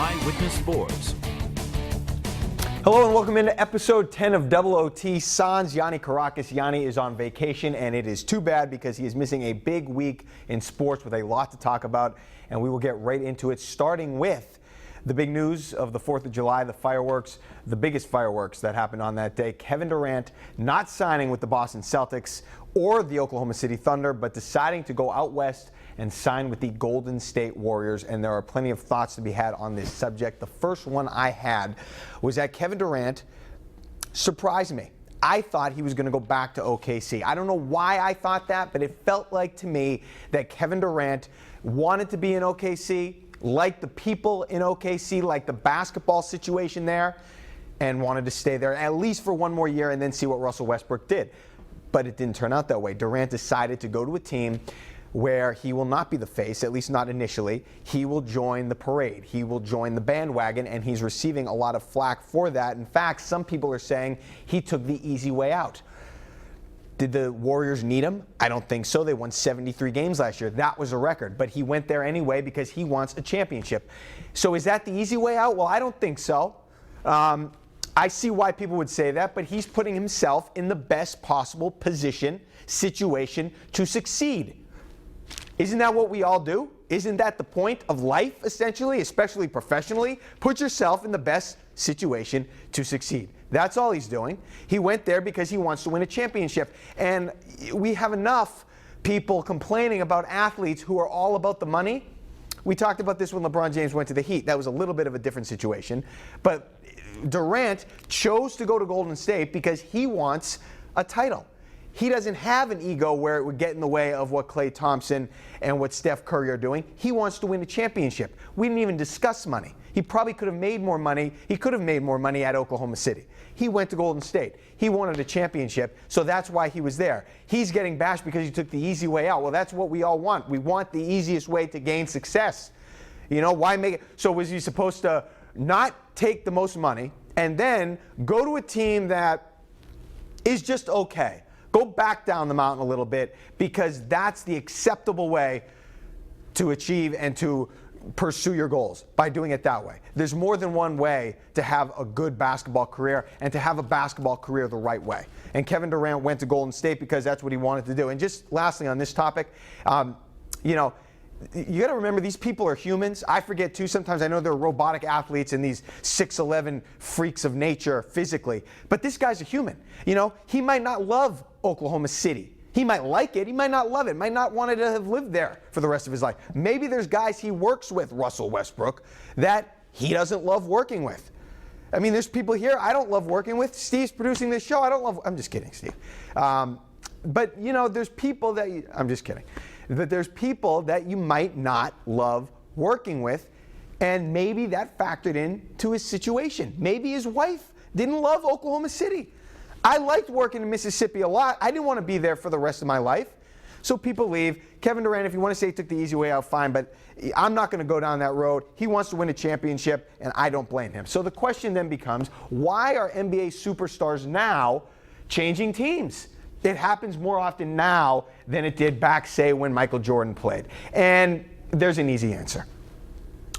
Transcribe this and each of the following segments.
Eyewitness Sports. Hello and welcome into episode 10 of Double OT. Sans Yanni Kourakis. Yanni is on vacation, and it is too bad because he is missing a big week in sports with a lot to talk about, and we will get right into it, starting with the big news of the 4th of July, the fireworks, the biggest fireworks that happened on that day. Kevin Durant not signing with the Boston Celtics or the Oklahoma City Thunder, but deciding to go out west and sign with the Golden State Warriors, and there are plenty of thoughts to be had on this subject. The first one I had was that Kevin Durant surprised me. I thought he was going to go back to OKC. I don't know why I thought that, but it felt like to me that Kevin Durant wanted to be in OKC, liked the people in OKC, liked the basketball situation there, and wanted to stay there at least for one more year and then see what Russell Westbrook did. But it didn't turn out that way. Durant decided to go to a team where he will not be the face, at least not initially. He will join the parade. He will join the bandwagon, and he's receiving a lot of flack for that. In fact, some people are saying he took the easy way out. Did the Warriors need him? I don't think so. They won 73 games last year. That was a record. But he went there anyway because he wants a championship. So is that the easy way out? Well, I don't think so. I see why people would say that, but he's putting himself in the best possible situation to succeed. Isn't that what we all do? Isn't that the point of life, essentially, especially professionally? Put yourself in the best situation to succeed. That's all he's doing. He went there because he wants to win a championship. And we have enough people complaining about athletes who are all about the money. We talked about this when LeBron James went to the Heat. That was a little bit of a different situation. But Durant chose to go to Golden State because he wants a title. He doesn't have an ego where it would get in the way of what Klay Thompson and what Steph Curry are doing. He wants to win a championship. We didn't even discuss money. He probably could have made more money. He could have made more money at Oklahoma City. He went to Golden State. He wanted a championship, so that's why he was there. He's getting bashed because he took the easy way out. Well, that's what we all want. We want the easiest way to gain success. You know, why make it? So was he supposed to not take the most money and then go to a team that is just okay? Go back down the mountain a little bit because that's the acceptable way to achieve and to pursue your goals, by doing it that way. There's more than one way to have a good basketball career and to have a basketball career the right way. And Kevin Durant went to Golden State because that's what he wanted to do. And just lastly on this topic, you got to remember these people are humans. I forget too, sometimes I know they're robotic athletes and these 6'11" freaks of nature physically, but this guy's a human. You know, he might not love Oklahoma City. He might like it. He might not love it. Might not want to have lived there for the rest of his life. Maybe there's guys he works with, Russell Westbrook, that he doesn't love working with. I mean, there's people here I don't love working with. Steve's producing this show. I'm just kidding, Steve. But, you know, there's people that I'm just kidding. But there's people that you might not love working with, and maybe that factored into his situation. Maybe his wife didn't love Oklahoma City. I liked working in Mississippi a lot. I didn't want to be there for the rest of my life. So people leave. Kevin Durant, if you want to say he took the easy way out, fine, but I'm not going to go down that road. He wants to win a championship, and I don't blame him. So the question then becomes, why are NBA superstars now changing teams? It happens more often now than it did back, say, when Michael Jordan played. And there's an easy answer.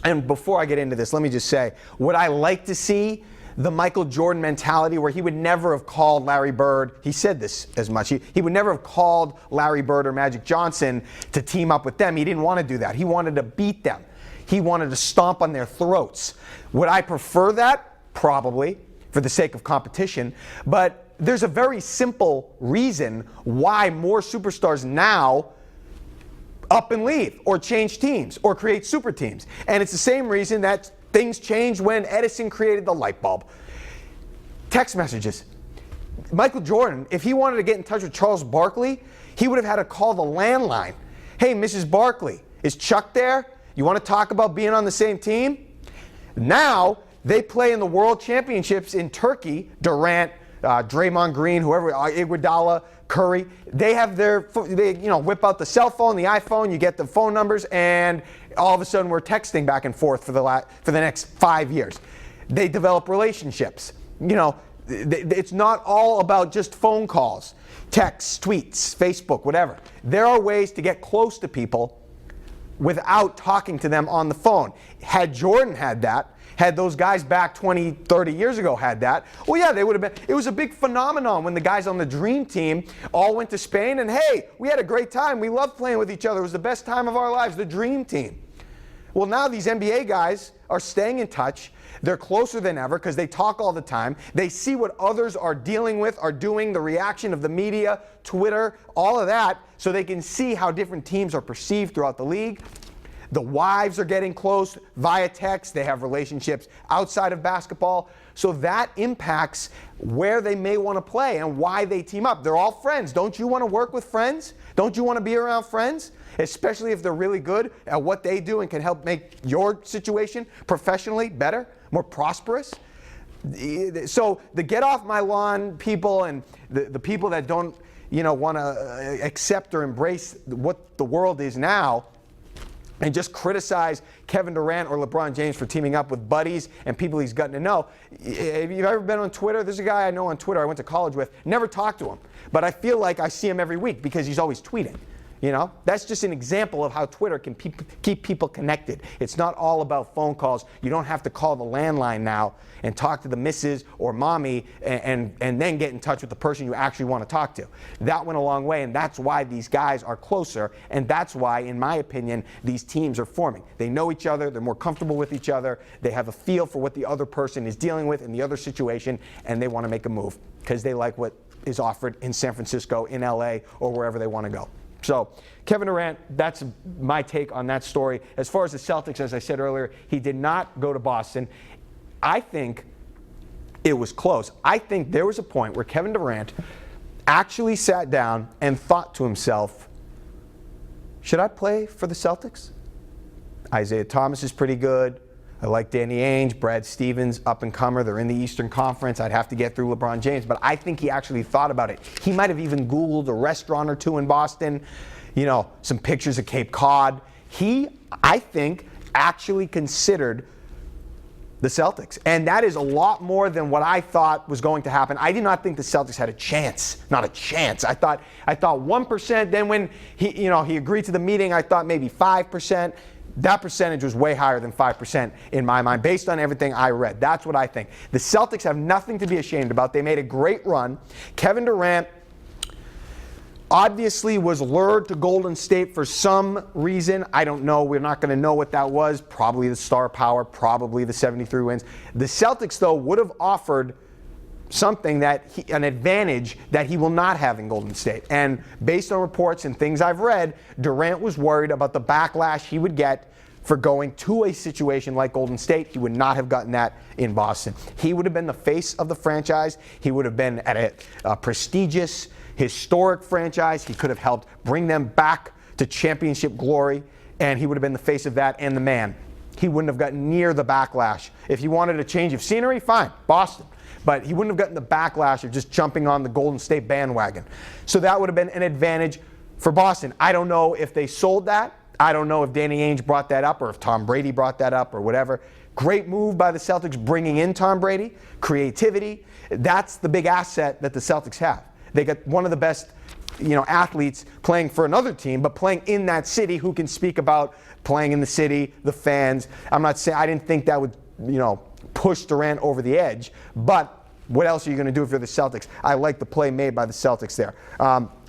And before I get into this, let me just say, would I like to see the Michael Jordan mentality where he would never have called Larry Bird? He said this as much. He would never have called Larry Bird or Magic Johnson to team up with them. He didn't want to do that. He wanted to beat them. He wanted to stomp on their throats. Would I prefer that? Probably, for the sake of competition. But there's a very simple reason why more superstars now up and leave or change teams or create super teams. And it's the same reason that things changed when Edison created the light bulb. Text messages. Michael Jordan, if he wanted to get in touch with Charles Barkley, he would have had to call the landline. Hey, Mrs. Barkley, is Chuck there? You want to talk about being on the same team? Now, they play in the World Championships in Turkey. Durant, Draymond Green, whoever, Iguodala, Curry, they have whip out the cell phone, the iPhone, you get the phone numbers, and all of a sudden we're texting back and forth for the next 5 years. They develop relationships. You know, it's not all about just phone calls, texts, tweets, Facebook, whatever. There are ways to get close to people without talking to them on the phone. Had Jordan had that, had those guys back 20, 30 years ago had that, well, yeah, they would have been. It was a big phenomenon when the guys on the Dream Team all went to Spain and, hey, we had a great time. We loved playing with each other. It was the best time of our lives, the Dream Team. Well, now these NBA guys are staying in touch. They're closer than ever because they talk all the time. They see what others are dealing with, are doing, the reaction of the media, Twitter, all of that, so they can see how different teams are perceived throughout the league. The wives are getting close via text. They have relationships outside of basketball. So that impacts where they may want to play and why they team up. They're all friends. Don't you want to work with friends? Don't you want to be around friends? Especially if they're really good at what they do and can help make your situation professionally better, more prosperous. So the get off my lawn people and the people that don't, want to accept or embrace what the world is now, and just criticize Kevin Durant or LeBron James for teaming up with buddies and people he's gotten to know. If you've ever been on Twitter, there's a guy I know on Twitter I went to college with, never talked to him. But I feel like I see him every week because he's always tweeting. That's just an example of how Twitter can keep people connected. It's not all about phone calls. You don't have to call the landline now and talk to the missus or mommy and then get in touch with the person you actually want to talk to. That went a long way, and that's why these guys are closer, and that's why, in my opinion, these teams are forming. They know each other. They're more comfortable with each other. They have a feel for what the other person is dealing with in the other situation, and they want to make a move because they like what is offered in San Francisco, in LA, or wherever they want to go. So Kevin Durant, that's my take on that story. As far as the Celtics, as I said earlier, he did not go to Boston. I think it was close. I think there was a point where Kevin Durant actually sat down and thought to himself, should I play for the Celtics? Isaiah Thomas is pretty good. I like Danny Ainge, Brad Stevens, up-and-comer. They're in the Eastern Conference. I'd have to get through LeBron James. But I think he actually thought about it. He might have even Googled a restaurant or two in Boston, some pictures of Cape Cod. He, I think, actually considered the Celtics. And that is a lot more than what I thought was going to happen. I did not think the Celtics had a chance. Not a chance. I thought 1%. Then when he agreed to the meeting, I thought maybe 5%. That percentage was way higher than 5% in my mind, based on everything I read. That's what I think. The Celtics have nothing to be ashamed about. They made a great run. Kevin Durant obviously was lured to Golden State for some reason. I don't know. We're not going to know what that was. Probably the star power, probably the 73 wins. The Celtics, though, would have offered something an advantage that he will not have in Golden State. And based on reports and things I've read, Durant was worried about the backlash he would get for going to a situation like Golden State. He would not have gotten that in Boston. He would have been the face of the franchise. He would have been at a prestigious, historic franchise. He could have helped bring them back to championship glory, and he would have been the face of that and the man. He wouldn't have gotten near the backlash. If he wanted a change of scenery, fine, Boston. But he wouldn't have gotten the backlash of just jumping on the Golden State bandwagon. So that would have been an advantage for Boston. I don't know if they sold that. I don't know if Danny Ainge brought that up or if Tom Brady brought that up or whatever. Great move by the Celtics bringing in Tom Brady. Creativity. That's the big asset that the Celtics have. They got one of the best athletes playing for another team, but playing in that city who can speak about playing in the city, the fans. I'm not saying I didn't think that would, push Durant over the edge, but what else are you going to do if you're the Celtics? I like the play made by the Celtics there.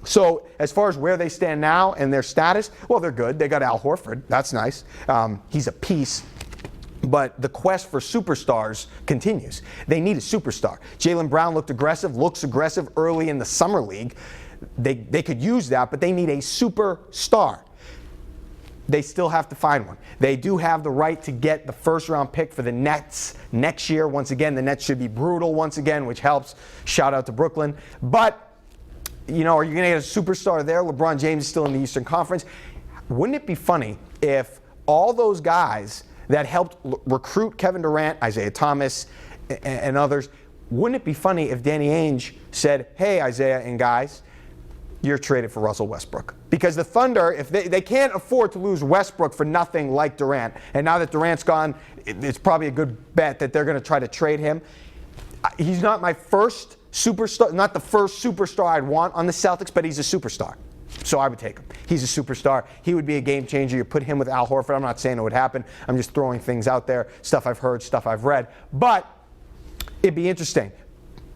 So as far as where they stand now and their status, well, they're good. They got Al Horford. That's nice. He's a piece. But the quest for superstars continues. They need a superstar. Jaylen Brown looks aggressive early in the summer league. They could use that, but they need a superstar. They still have to find one. They do have the right to get the first-round pick for the Nets next year. Once again, the Nets should be brutal once again, which helps. Shout out to Brooklyn. But, are you going to get a superstar there? LeBron James is still in the Eastern Conference. Wouldn't it be funny if all those guys that helped recruit Kevin Durant, Isaiah Thomas, and others, wouldn't it be funny if Danny Ainge said, hey, Isaiah and guys, you're traded for Russell Westbrook? Because the Thunder, if they can't afford to lose Westbrook for nothing like Durant, and now that Durant's gone, it's probably a good bet that they're going to try to trade him. He's not my first superstar, not the first superstar I'd want on the Celtics, but he's a superstar. So I would take him. He's a superstar. He would be a game changer. You put him with Al Horford. I'm not saying it would happen. I'm just throwing things out there, stuff I've heard, stuff I've read. But it'd be interesting.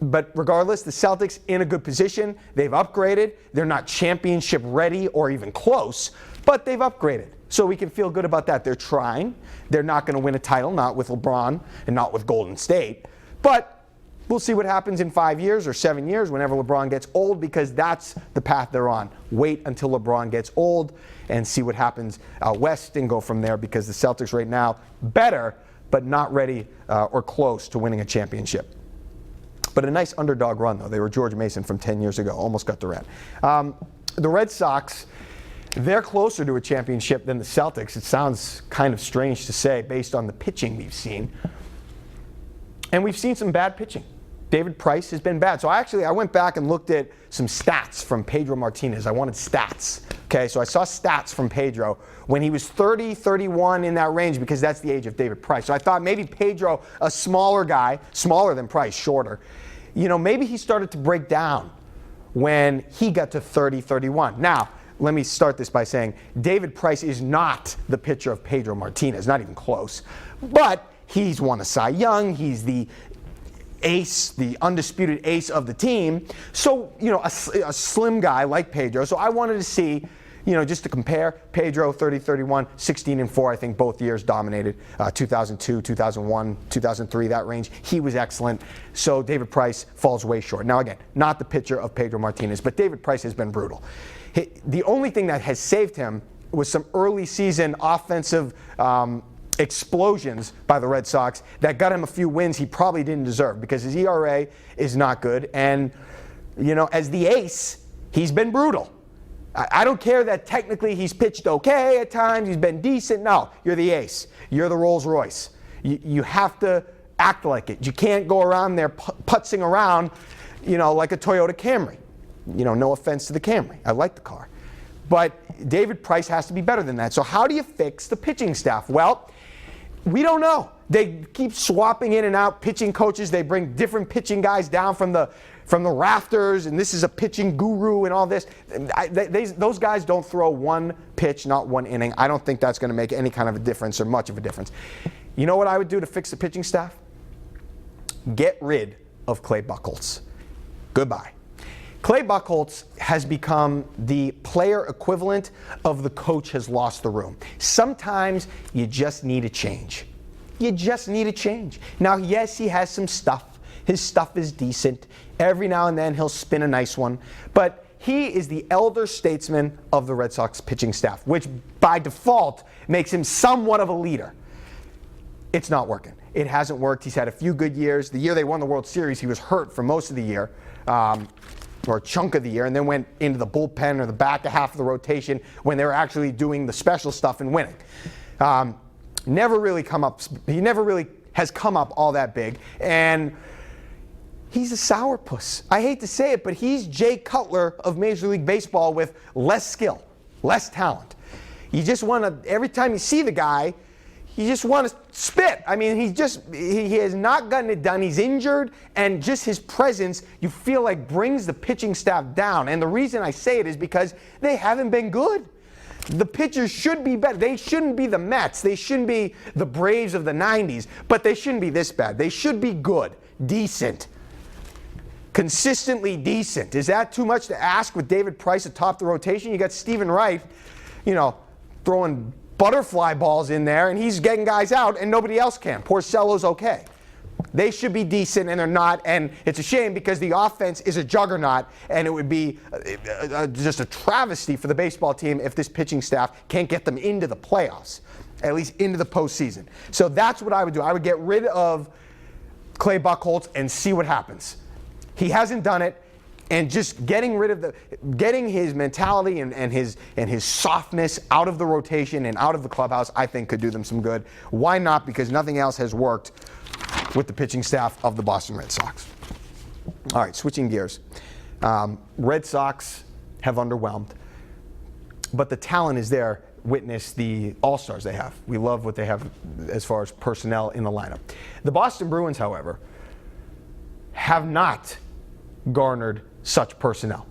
But regardless, the Celtics in a good position. They've upgraded. They're not championship ready or even close, but they've upgraded. So we can feel good about that. They're trying. They're not going to win a title, not with LeBron and not with Golden State. But we'll see what happens in 5 years or 7 years whenever LeBron gets old, because that's the path they're on. Wait until LeBron gets old and see what happens out west and go from there, because the Celtics right now, better, but not ready or close to winning a championship. But a nice underdog run, though. They were George Mason from 10 years ago. Almost got the red. The Red Sox, they're closer to a championship than the Celtics. It sounds kind of strange to say based on the pitching we've seen. And we've seen some bad pitching. David Price has been bad. So I went back and looked at some stats from Pedro Martinez. I wanted stats. Okay, so I saw stats from Pedro when he was 30, 31, in that range, because that's the age of David Price. So I thought maybe Pedro, a smaller guy, smaller than Price, shorter, maybe he started to break down when he got to 30, 31. Now, let me start this by saying David Price is not the pitcher of Pedro Martinez, not even close. But he's won a Cy Young. He's the ace, the undisputed ace of the team. So, a slim guy like Pedro. So I wanted to see, just to compare, Pedro 30, 31, 16 and 4, I think both years dominated. 2002, 2001, 2003, that range. He was excellent. So David Price falls way short. Now again, not the pitcher of Pedro Martinez, but David Price has been brutal. The only thing that has saved him was some early season offensive explosions by the Red Sox that got him a few wins he probably didn't deserve, because his ERA is not good. And, as the ace, he's been brutal. I don't care that technically he's pitched okay at times, he's been decent. No, you're the ace. You're the Rolls Royce. You have to act like it. You can't go around there putzing around, like a Toyota Camry. No offense to the Camry. I like the car. But David Price has to be better than that. So how do you fix the pitching staff? Well, we don't know. They keep swapping in and out pitching coaches. They bring different pitching guys down from the rafters, and this is a pitching guru and all this. Those guys don't throw one pitch, not one inning. I don't think that's going to make any kind of a difference or much of a difference. You know what I would do to fix the pitching staff? Get rid of Clay Buchholz. Goodbye. Clay Buchholz has become the player equivalent of the coach has lost the room. Sometimes you just need a change. You just need a change. Now, yes, he has some stuff. His stuff is decent. Every now and then he'll spin a nice one. But he is the elder statesman of the Red Sox pitching staff, which by default makes him somewhat of a leader. It's not working. It hasn't worked. He's had a few good years. The year they won the World Series, he was hurt for most of the year. Or a chunk of the year, and then went into the bullpen or the back half of the rotation when they were actually doing the special stuff and winning. Never really has come up all that big, and he's a sourpuss. I hate to say it, but he's Jay Cutler of Major League Baseball with less skill, less talent. You just want to, every time you see the guy, you just want to spit. I mean, he has not gotten it done. He's injured, and just his presence, you feel like, brings the pitching staff down. And the reason I say it is because they haven't been good. The pitchers should be better. They shouldn't be the Mets. They shouldn't be the Braves of the 90s, but they shouldn't be this bad. They should be good, decent, consistently decent. Is that too much to ask with David Price atop the rotation? You got Stephen Wright, throwing butterfly balls in there, and he's getting guys out, and nobody else can. Porcello's okay. They should be decent, and they're not, and it's a shame because the offense is a juggernaut, and it would be just a travesty for the baseball team if this pitching staff can't get them into the playoffs, at least into the postseason. So that's what I would do. I would get rid of Clay Buchholz and see what happens. He hasn't done it. And just getting his mentality and his softness out of the rotation and out of the clubhouse, I think could do them some good. Why not? Because nothing else has worked with the pitching staff of the Boston Red Sox. All right, switching gears. Red Sox have underwhelmed, but the talent is there. Witness the all-stars they have. We love what they have as far as personnel in the lineup. The Boston Bruins, however, have not garnered such personnel.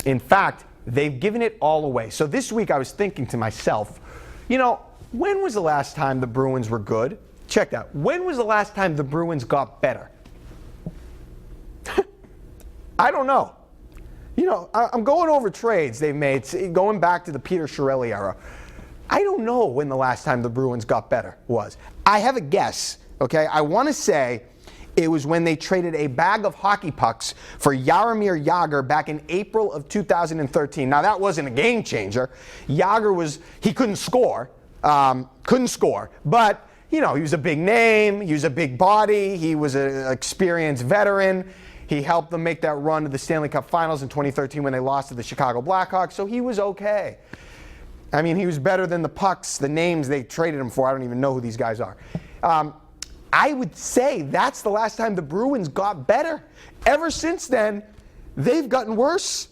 In fact, they've given it all away. So this week I was thinking to myself, when was the last time the Bruins were good? Check that. When was the last time the Bruins got better? I don't know. I'm going over trades they've made, going back to the Peter Chiarelli era. I don't know when the last time the Bruins got better was. I have a guess, okay? I want to say it was when they traded a bag of hockey pucks for Jaromir Jagr back in April of 2013. Now, that wasn't a game changer. Jagr he couldn't score, but, he was a big name, he was a big body, he was an experienced veteran. He helped them make that run to the Stanley Cup Finals in 2013 when they lost to the Chicago Blackhawks, so he was okay. I mean, he was better than the pucks, the names they traded him for. I don't even know who these guys are. I would say that's the last time the Bruins got better. Ever since then, they've gotten worse.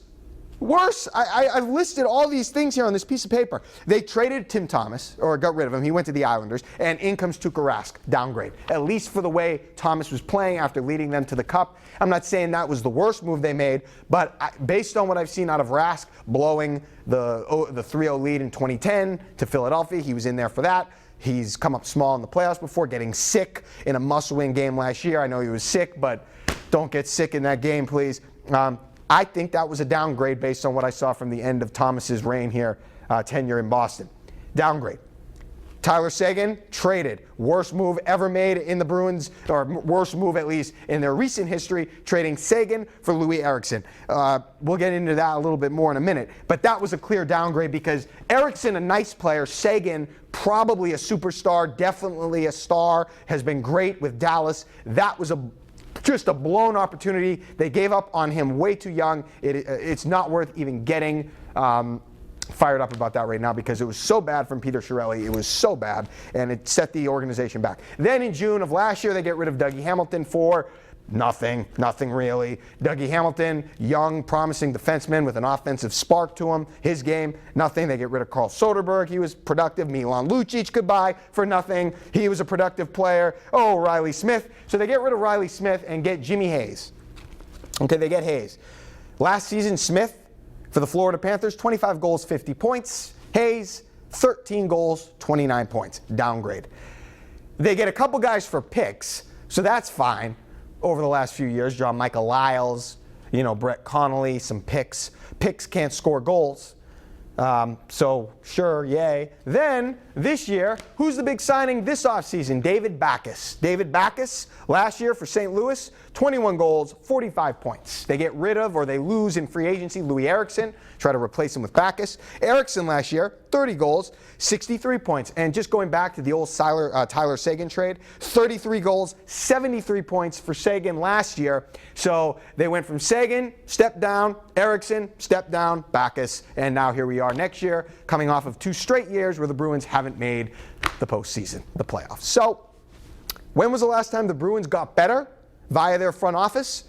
Worse. I've listed all these things here on this piece of paper. They traded Tim Thomas, or got rid of him. He went to the Islanders, and in comes Tuukka Rask. Downgrade. At least for the way Thomas was playing after leading them to the Cup. I'm not saying that was the worst move they made, but based on what I've seen out of Rask blowing the 3-0 lead in 2010 to Philadelphia, he was in there for that. He's come up small in the playoffs before, getting sick in a must-win game last year. I know he was sick, but don't get sick in that game, please. I think that was a downgrade based on what I saw from the end of Thomas's reign here, tenure in Boston. Downgrade. Tyler Seguin, traded. Worst move ever made in the Bruins, or worst move at least in their recent history, trading Seguin for Louis Eriksson. We'll get into that a little bit more in a minute. But that was a clear downgrade because Eriksson, a nice player, Seguin, probably a superstar, definitely a star, has been great with Dallas. That was just a blown opportunity. They gave up on him way too young. It's not worth even getting fired up about that right now because it was so bad from Peter Chiarelli. It was so bad, and it set the organization back. Then in June of last year, they get rid of Dougie Hamilton for nothing really. Dougie Hamilton, young, promising defenseman with an offensive spark to him. His game, nothing. They get rid of Carl Soderberg. He was productive. Milan Lucic goodbye for nothing. He was a productive player. Oh, Riley Smith. So they get rid of Riley Smith and get Jimmy Hayes. Okay, they get Hayes. Last season, Smith, for the Florida Panthers, 25 goals, 50 points. Hayes, 13 goals, 29 points. Downgrade. They get a couple guys for picks, so that's fine. Over the last few years, John Michael Lyles, Brett Connolly, some picks. Picks can't score goals. So sure, yay. Then this year, who's the big signing this offseason? David Backes. David Backes, last year for St. Louis, 21 goals, 45 points. They get rid of or they lose in free agency Louis Eriksson, try to replace him with Backes. Eriksson last year, 30 goals, 63 points. And just going back to the old Tyler Seguin trade, 33 goals, 73 points for Seguin last year. So they went from Seguin, step down, Eriksson, step down, Backes, and now here we are next year, coming off of 2 straight years where the Bruins haven't made the postseason, the playoffs. So when was the last time the Bruins got better via their front office?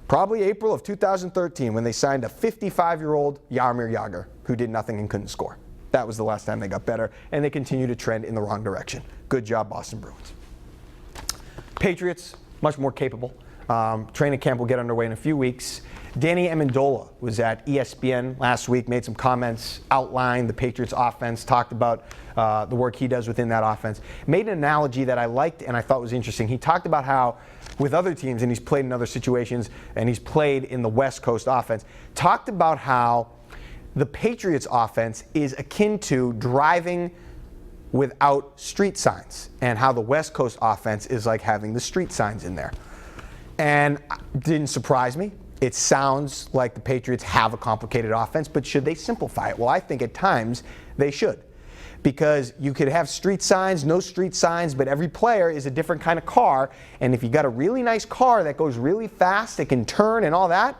Probably April of 2013 when they signed a 55-year-old Jaromir Jagr who did nothing and couldn't score. That was the last time they got better, and they continue to trend in the wrong direction. Good job, Boston Bruins. Patriots, much more capable. Training camp will get underway in a few weeks. Danny Amendola was at ESPN last week, made some comments, outlined the Patriots offense, talked about the work he does within that offense. Made an analogy that I liked and I thought was interesting. He talked about how with other teams, and he's played in other situations, and he's played in the West Coast offense, talked about how the Patriots offense is akin to driving without street signs, and how the West Coast offense is like having the street signs in there. And it didn't surprise me. It sounds like the Patriots have a complicated offense, but should they simplify it? Well, I think at times they should. Because you could have street signs, no street signs, but every player is a different kind of car. And if you got a really nice car that goes really fast, it can turn and all that,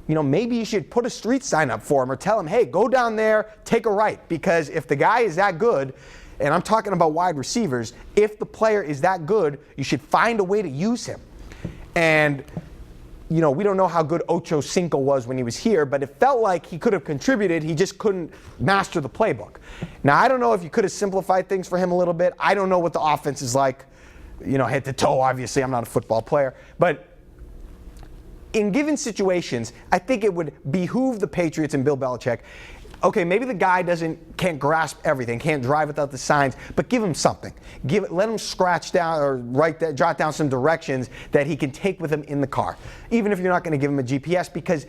maybe you should put a street sign up for him or tell him, hey, go down there, take a right. Because if the guy is that good, and I'm talking about wide receivers, if the player is that good, you should find a way to use him. And we don't know how good Ocho Cinco was when he was here, but it felt like he could have contributed. He just couldn't master the playbook. Now, I don't know if you could have simplified things for him a little bit. I don't know what the offense is like, head to toe. Obviously, I'm not a football player. But in given situations, I think it would behoove the Patriots and Bill Belichick. Okay, maybe the guy can't grasp everything, can't drive without the signs, but give him something. Let him scratch down or jot down some directions that he can take with him in the car. Even if you're not going to give him a GPS, because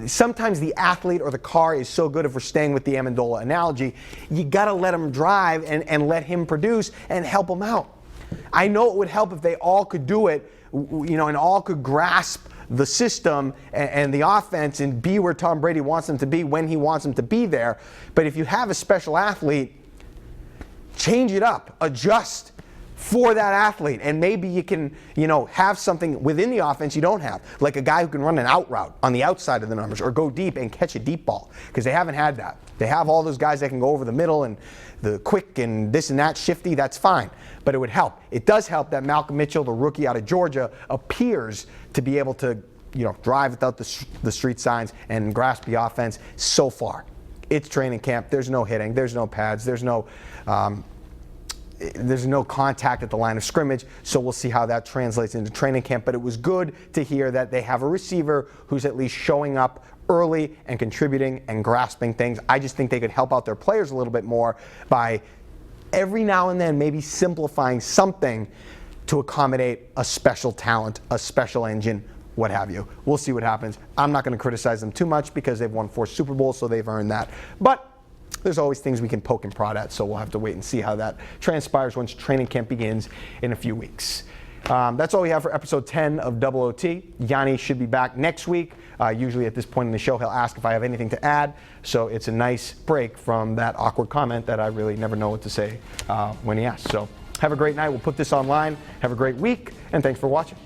sometimes the athlete or the car is so good, if we're staying with the Amendola analogy, you got to let him drive and let him produce and help him out. I know it would help if they all could do it, and all could grasp the system and the offense and be where Tom Brady wants them to be when he wants them to be there. But if you have a special athlete, change it up, adjust for that athlete, and maybe you can, have something within the offense you don't have, like a guy who can run an out route on the outside of the numbers or go deep and catch a deep ball, because they haven't had that. They have all those guys that can go over the middle and the quick and this and that, shifty, that's fine, but it would help. It does help that Malcolm Mitchell, the rookie out of Georgia, appears to be able to, drive without the street signs and grasp the offense so far. It's training camp. There's no hitting. There's no pads. There's no contact at the line of scrimmage, so we'll see how that translates into training camp. But it was good to hear that they have a receiver who's at least showing up early and contributing and grasping things. I just think they could help out their players a little bit more by every now and then maybe simplifying something to accommodate a special talent, a special engine, what have you. We'll see what happens. I'm not going to criticize them too much because they've won 4 Super Bowls, so they've earned that. But there's always things we can poke and prod at, so we'll have to wait and see how that transpires once training camp begins in a few weeks. That's all we have for episode 10 of Double OT. Yanni should be back next week. Usually at this point in the show, he'll ask if I have anything to add, so it's a nice break from that awkward comment that I really never know what to say when he asks. So have a great night. We'll put this online. Have a great week, and thanks for watching.